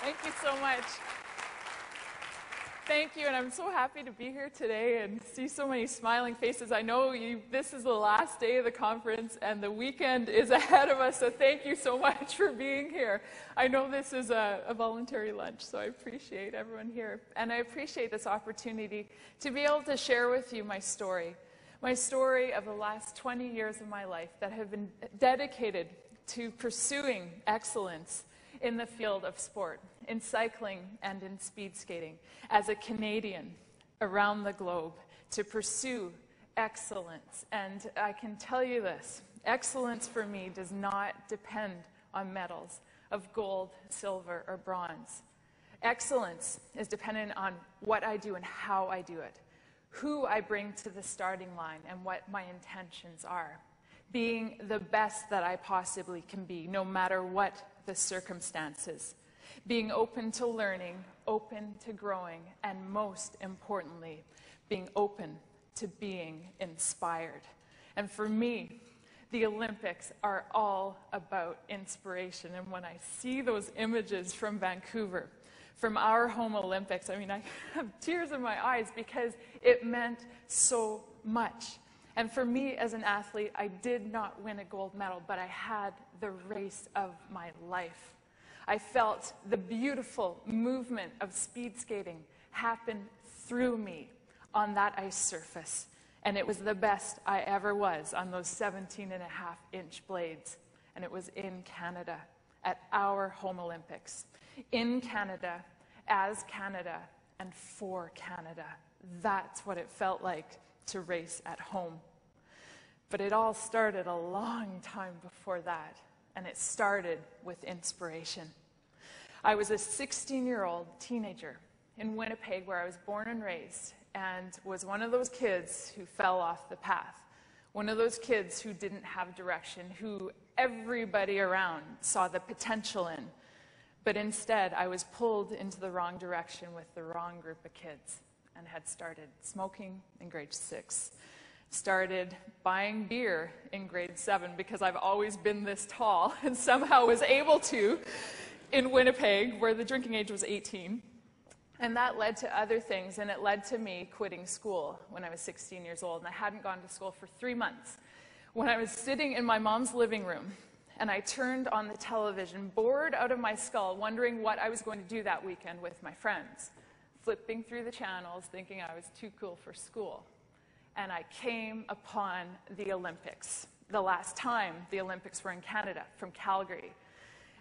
Thank you so much. Thank you, and I'm so happy to be here today and see so many smiling faces. I know this is the last day of the conference, and the weekend is ahead of us, so thank you so much for being here. I know this is a voluntary lunch, so I appreciate everyone here. And I appreciate this opportunity to be able to share with you my story of the last 20 years of my life that have been dedicated to pursuing excellence in the field of sport, in cycling and in speed skating, as a Canadian around the globe, to pursue excellence. And I can tell you this, excellence for me does not depend on medals of gold, silver, or bronze. Excellence is dependent on what I do and how I do it, who I bring to the starting line, and what my intentions are. Being the best that I possibly can be, no matter what the circumstances. Being open to learning, open to growing, and most importantly, being open to being inspired. And for me, the Olympics are all about inspiration. And when I see those images from Vancouver, from our home Olympics, I mean, I have tears in my eyes because it meant so much. And for me as an athlete, I did not win a gold medal, but I had the race of my life. I felt the beautiful movement of speed skating happen through me on that ice surface. And it was the best I ever was on those 17.5-inch blades. And it was in Canada, at our home Olympics. In Canada, as Canada, and for Canada. That's what it felt like to race at home. But it all started a long time before that, and it started with inspiration. I was a 16-year-old teenager in Winnipeg, where I was born and raised, and was one of those kids who fell off the path. One of those kids who didn't have direction, who everybody around saw the potential in. But instead, I was pulled into the wrong direction with the wrong group of kids, and had started smoking in grade 6. Started buying beer in grade 7 because I've always been this tall and somehow was able to in Winnipeg, where the drinking age was 18. And that led to other things, and it led to me quitting school when I was 16 years old, and I hadn't gone to school for 3 months. When I was sitting in my mom's living room, and I turned on the television, bored out of my skull, wondering what I was going to do that weekend with my friends, flipping through the channels, thinking I was too cool for school. And I came upon the Olympics, the last time the Olympics were in Canada, from Calgary.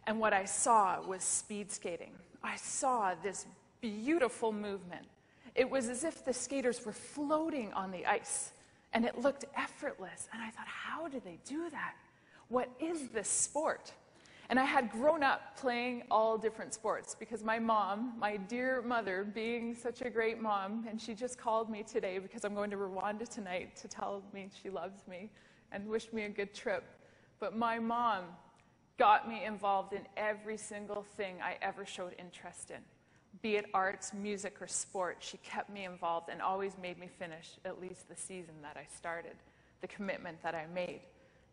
And what I saw was speed skating. I saw this beautiful movement. It was as if the skaters were floating on the ice, and it looked effortless. And I thought, how do they do that? What is this sport? And I had grown up playing all different sports because my mom, my dear mother, being such a great mom, and she just called me today because I'm going to Rwanda tonight to tell me she loves me and wished me a good trip. But my mom got me involved in every single thing I ever showed interest in. Be it arts, music, or sport, she kept me involved and always made me finish at least the season that I started, the commitment that I made.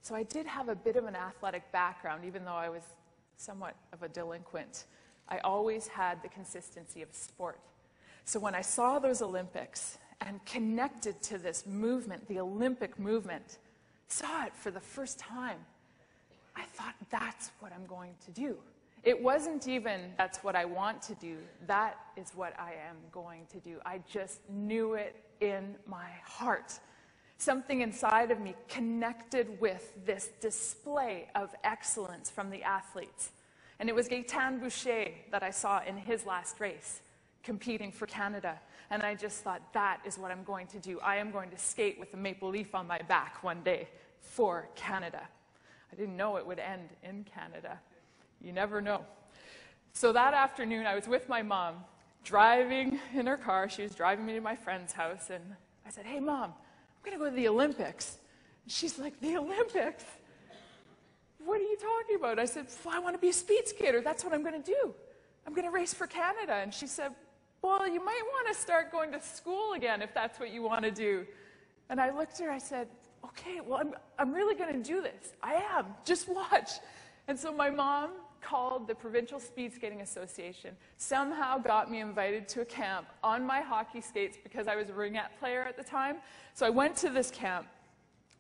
So I did have a bit of an athletic background, even though I was somewhat of a delinquent. I always had the consistency of sport. So when I saw those Olympics and connected to this movement, the Olympic movement, saw it for the first time, I thought, that's what I'm going to do. It wasn't even, that's what I want to do. That is what I am going to do. I just knew it in my heart. Something inside of me connected with this display of excellence from the athletes. And it was Gaetan Boucher that I saw in his last race, competing for Canada. And I just thought, that is what I'm going to do. I am going to skate with a maple leaf on my back one day for Canada. I didn't know it would end in Canada. You never know. So that afternoon, I was with my mom, driving in her car. She was driving me to my friend's house, and I said, hey, Mom, I'm going to go to the Olympics. And she's like, the Olympics? What are you talking about? I said, well, I want to be a speed skater. That's what I'm going to do. I'm going to race for Canada. And she said, well, you might want to start going to school again if that's what you want to do. And I looked at her, I said, okay, well, I'm really going to do this. I am. Just watch. And so my mom called the Provincial Speed Skating Association somehow got me invited to a camp on my hockey skates because I was a ringette player at the time. So I went to this camp,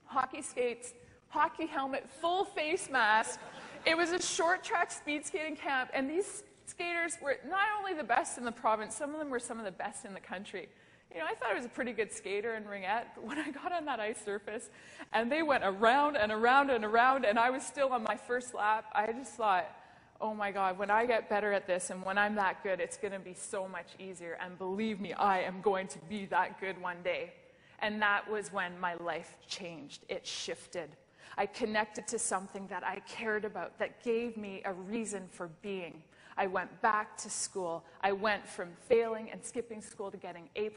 hockey skates, hockey helmet, full face mask. It was a short track speed skating camp, and these skaters were not only the best in the province, some of them were some of the best in the country. You know, I thought I was a pretty good skater in ringette, but when I got on that ice surface and they went around and around and around and I was still on my first lap, I just thought, oh my God, when I get better at this and when I'm that good, it's going to be so much easier. And believe me, I am going to be that good one day. And that was when my life changed. It shifted. I connected to something that I cared about, that gave me a reason for being. I went back to school. I went from failing and skipping school to getting A+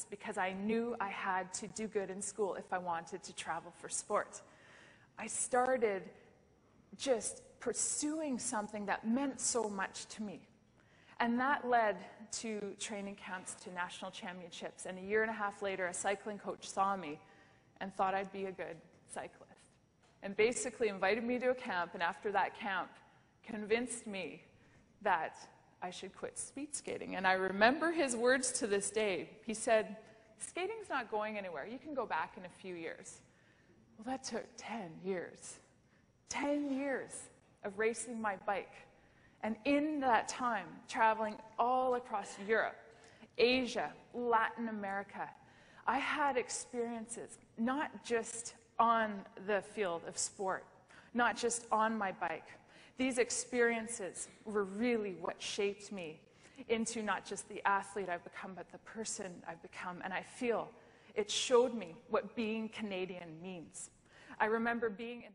because I knew I had to do good in school if I wanted to travel for sport. I started just pursuing something that meant so much to me. And that led to training camps, to national championships. And a year and a half later, a cycling coach saw me and thought I'd be a good cyclist. And basically invited me to a camp, and after that camp, convinced me that I should quit speed skating. And I remember his words to this day. He said, skating's not going anywhere. You can go back in a few years. Well, that took 10 years. 10 years of racing my bike. And in that time, traveling all across Europe, Asia, Latin America, I had experiences, not just on the field of sport, not just on my bike. These experiences were really what shaped me into not just the athlete I've become, but the person I've become. And I feel it showed me what being Canadian means. I remember being in